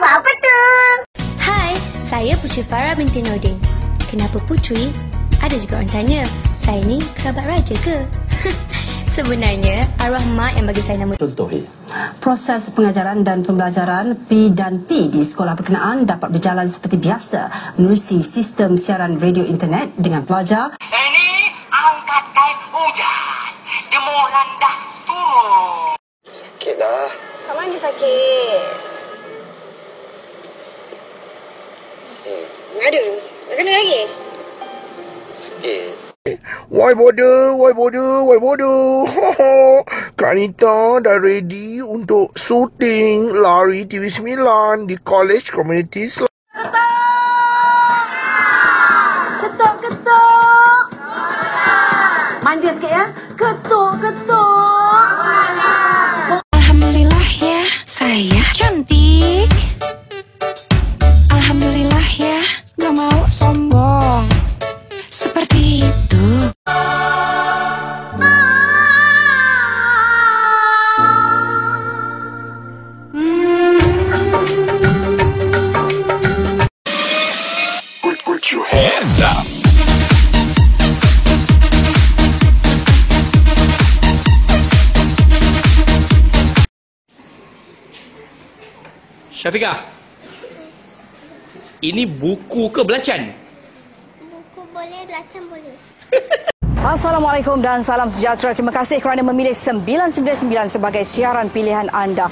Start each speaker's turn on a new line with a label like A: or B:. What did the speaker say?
A: buat apa tu?
B: Hai, saya Puteri Farah binti Nordin. Kenapa Puteri? Ada juga orang tanya, saya ni kerabat raja ke? Sebenarnya, arwah mak yang bagi saya nama.
C: Contoh.
D: Proses pengajaran dan pembelajaran P dan P di sekolah berkenaan dapat berjalan seperti biasa menerusi sistem siaran radio internet dengan pelajar.
E: Ini angkat air hujan. Jemuran dah turun.
F: Sakit dah.
G: Kat mana sakit?
F: Sini.
G: Ada. Tak kena lagi?
F: Sakit.
H: Why border? Kak Nita dah ready untuk syuting Lari TV9 di College Community
G: Ketuk. Manja sikit ya. Ketuk.
I: Alhamdulillah ya, saya cantik. Alhamdulillah ya, gak mau sombong. Seperti itu.
H: Put your hands up.
J: Syafiqah, ini buku ke belacan?
A: Buku boleh, belacan boleh.
D: Assalamualaikum dan salam sejahtera. Terima kasih kerana memilih 999 sebagai siaran pilihan anda.